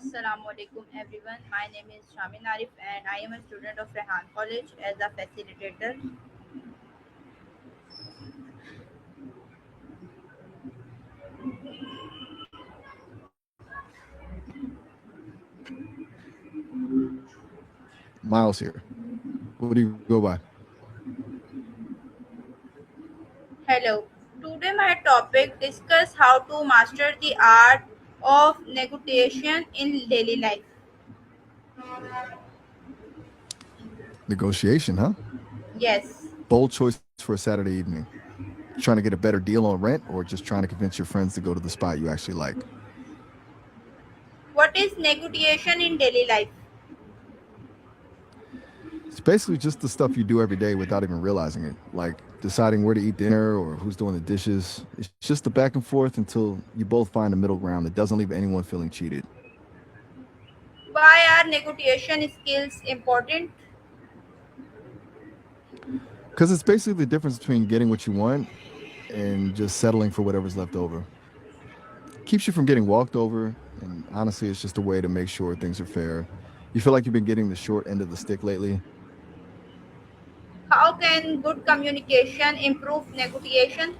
Assalamu alaikum everyone. My name is Shamin Arif and I am a student of Rehan College as a facilitator. Miles here. What do you go by? Hello. Today my topic discuss how to master the art of negotiation in daily life. Negotiation, huh? Yes. Bold choice for a Saturday evening. Trying to get a better deal on rent or just trying to convince your friends to go to the spot you actually like? What is negotiation in daily life? It's basically just the stuff you do every day without even realizing it, like deciding where to eat dinner or who's doing the dishes. It's just the back and forth until you both find a middle ground that doesn't leave anyone feeling cheated. Why are negotiation skills important? Because it's basically the difference between getting what you want and just settling for whatever's left over. Keeps you from getting walked over, and honestly, it's just a way to make sure things are fair. You feel like you've been getting the short end of the stick lately? How can good communication improve negotiation?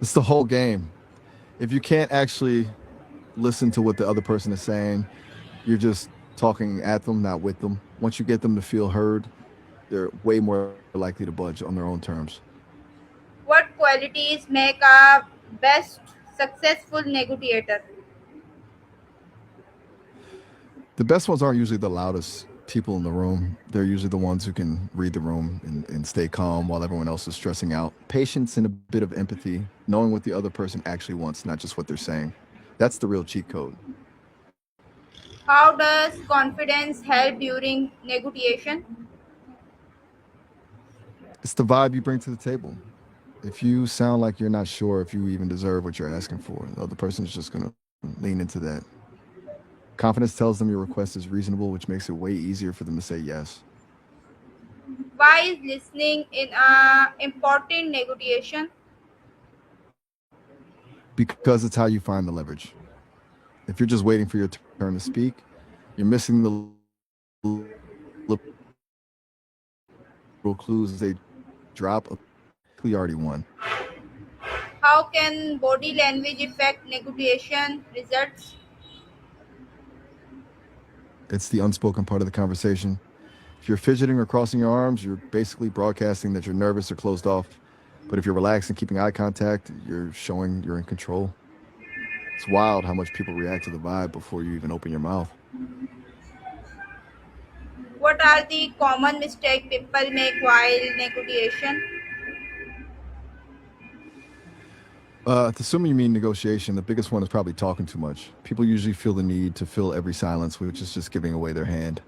It's the whole game. If you can't actually listen to what the other person is saying, you're just talking at them, not with them. Once you get them to feel heard, they're way more likely to budge on their own terms. What qualities make a best successful negotiator? The best ones aren't usually the loudest people in the room. They're usually the ones who can read the room and stay calm while everyone else is stressing out. Patience and a bit of empathy, knowing what the other person actually wants, not just what they're saying. That's the real cheat code. How does confidence help during negotiation? It's the vibe you bring to the table. If you sound like you're not sure if you even deserve what you're asking for, the other person's just going to lean into that. Confidence tells them your request is reasonable, which makes it way easier for them to say yes. Why is listening in a important negotiation? Because it's how you find the leverage. If you're just waiting for your turn to speak, you're missing the little clues they drop. We already won. How can body language affect negotiation results? It's the unspoken part of the conversation. If you're fidgeting or crossing your arms, you're basically broadcasting that you're nervous or closed off. But if you're relaxed and keeping eye contact, you're showing you're in control. It's wild how much people react to the vibe before you even open your mouth. What are the common mistakes people make while negotiation? Assuming you mean negotiation, the biggest one is probably talking too much. People usually feel the need to fill every silence, which is just giving away their hand.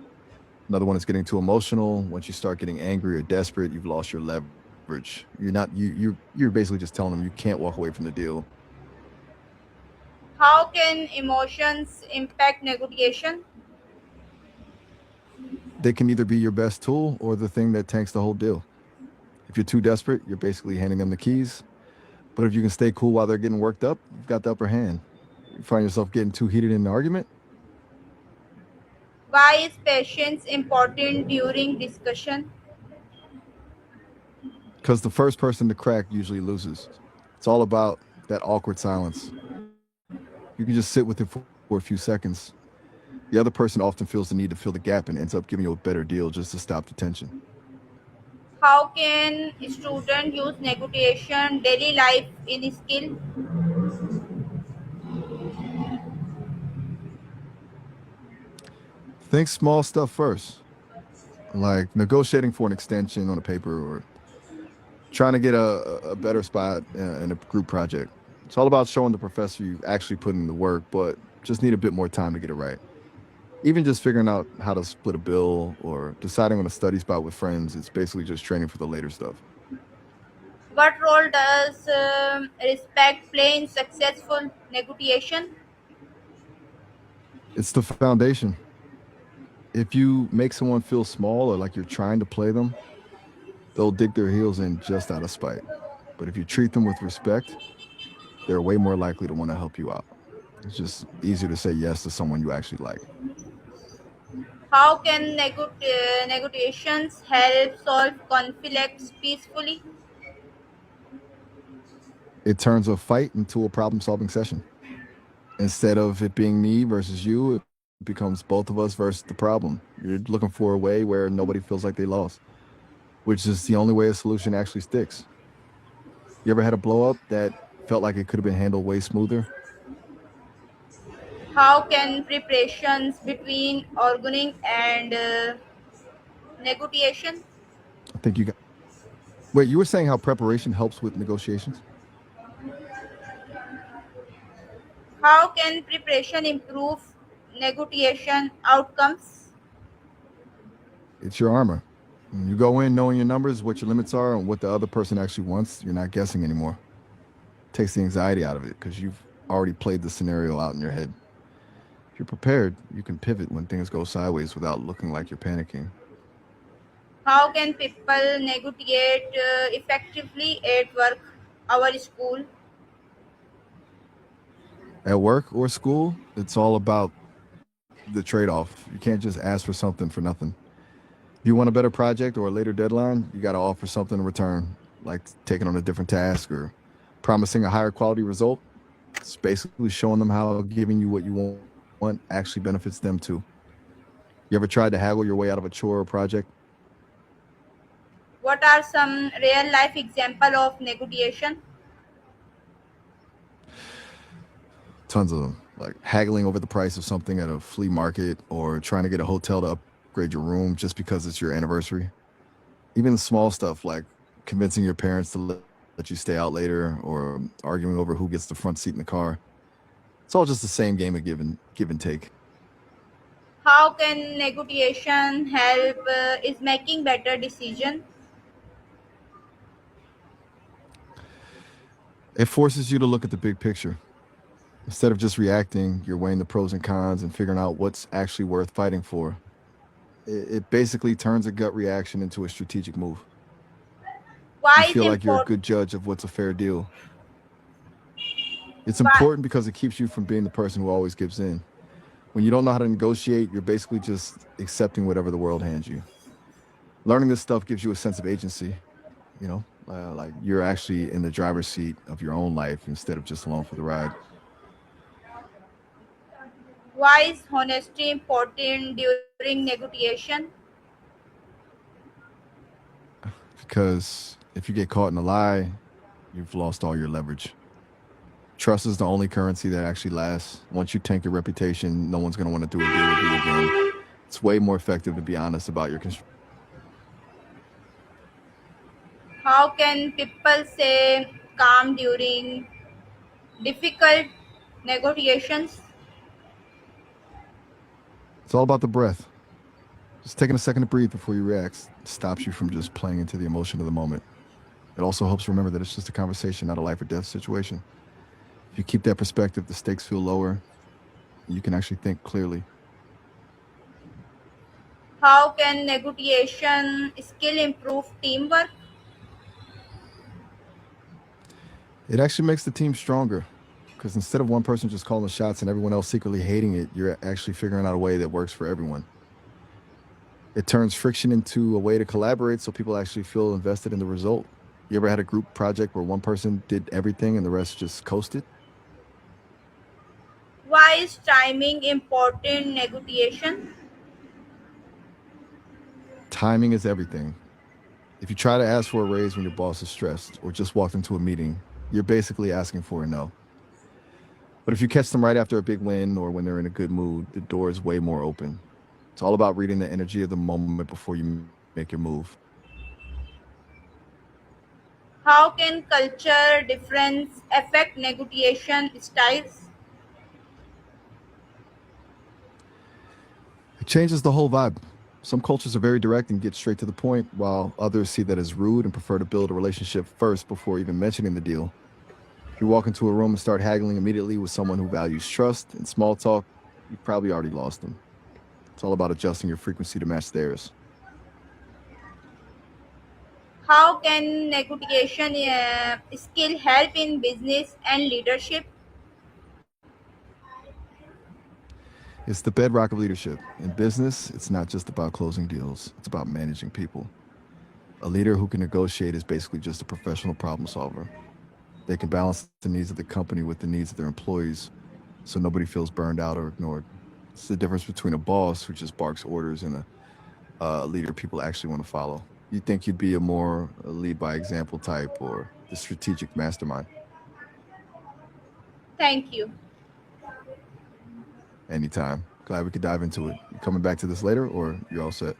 Another one is getting too emotional. Once you start getting angry or desperate, you've lost your leverage. You're basically just telling them you can't walk away from the deal. How can emotions impact negotiation? They can either be your best tool or the thing that tanks the whole deal. If you're too desperate, you're basically handing them the keys. But if you can stay cool while they're getting worked up, you've got the upper hand. You find yourself getting too heated in an argument, Why is patience important during discussion? because the first person to crack usually loses. It's all about that awkward silence. You can just sit with it for a few seconds. The other person often feels the need to fill the gap and ends up giving you a better deal just to stop the tension. How can student use negotiation daily life in skill? Think small stuff first, like negotiating for an extension on a paper or trying to get a better spot in a group project. It's all about showing the professor you actually put in the work, but just need a bit more time to get it right. Even just figuring out how to split a bill or deciding on a study spot with friends, it's basically just training for the later stuff. What role does respect play in successful negotiation? It's the foundation. If you make someone feel small or like you're trying to play them, they'll dig their heels in just out of spite. But if you treat them with respect, they're way more likely to want to help you out. It's just easier to say yes to someone you actually like. How can negotiations help solve conflicts peacefully? It turns a fight into a problem solving session. Instead of it being me versus you, it becomes both of us versus the problem. You're looking for a way where nobody feels like they lost, which is the only way a solution actually sticks. You ever had a blow up that felt like it could have been handled way smoother? How can preparations between organizing and negotiation? I think you got. Wait, you were saying how preparation helps with negotiations? How can preparation improve negotiation outcomes? It's your armor. When you go in knowing your numbers, what your limits are, and what the other person actually wants, you're not guessing anymore. Takes the anxiety out of it because you've already played the scenario out in your head. If you're prepared, you can pivot when things go sideways without looking like you're panicking. How can people negotiate effectively at work, our school? At work or school, it's all about the trade off. You can't just ask for something for nothing. If you want a better project or a later deadline, you got to offer something in return, like taking on a different task or promising a higher quality result. It's basically showing them how giving you what you want actually benefits them too. You ever tried to haggle your way out of a chore or project? What are some real life example of negotiation? Tons of them. Like haggling over the price of something at a flea market or trying to get a hotel to upgrade your room just because it's your anniversary. Even small stuff like convincing your parents to let you stay out later or arguing over who gets the front seat in the car. It's all just the same game of give and take. How can negotiation help is making better decision? It forces you to look at the big picture. Instead of just reacting, you're weighing the pros and cons and figuring out what's actually worth fighting for. It basically turns a gut reaction into a strategic move. You Why is feel like you're a important? good judge of what's a fair deal. It's Why, important because it keeps you from being the person who always gives in. When you don't know how to negotiate, you're basically just accepting whatever the world hands you. Learning this stuff gives you a sense of agency, like you're actually in the driver's seat of your own life instead of just along for the ride. why is honesty important during negotiation? Because if you get caught in a lie, you've lost all your leverage. Trust is the only currency that actually lasts. Once you tank your reputation, no one's going to want to do a deal with you again. It's way more effective to be honest about your How can people stay calm during difficult negotiations? It's all about the breath. Just taking a second to breathe before you react stops you from just playing into the emotion of the moment. It also helps remember that it's just a conversation, not a life or death situation. If you keep that perspective, the stakes feel lower. You can actually think clearly. How can negotiation skill improve teamwork? It actually makes the team stronger because instead of one person just calling the shots and everyone else secretly hating it, you're actually figuring out a way that works for everyone. It turns friction into a way to collaborate so people actually feel invested in the result. You ever had a group project where one person did everything and the rest just coasted? Why is timing important in negotiation? Timing is everything. If you try to ask for a raise when your boss is stressed or just walked into a meeting, you're basically asking for a no. But if you catch them right after a big win or when they're in a good mood, the door is way more open. It's all about reading the energy of the moment before you make your move. How can culture difference affect negotiation styles? It changes the whole vibe. Some cultures are very direct and get straight to the point, while others see that as rude and prefer to build a relationship first before even mentioning the deal. If you walk into a room and start haggling immediately with someone who values trust and small talk, you've probably already lost them. It's all about adjusting your frequency to match theirs. How can negotiation skill help in business and leadership? It's the bedrock of leadership. In business, it's not just about closing deals, it's about managing people. A leader who can negotiate is basically just a professional problem solver. They can balance the needs of the company with the needs of their employees so nobody feels burned out or ignored. It's the difference between a boss who just barks orders and a leader people actually want to follow. You think you'd be a lead by example type or the strategic mastermind? Thank you. Anytime. Glad we could dive into it. You coming back to this later or you all set?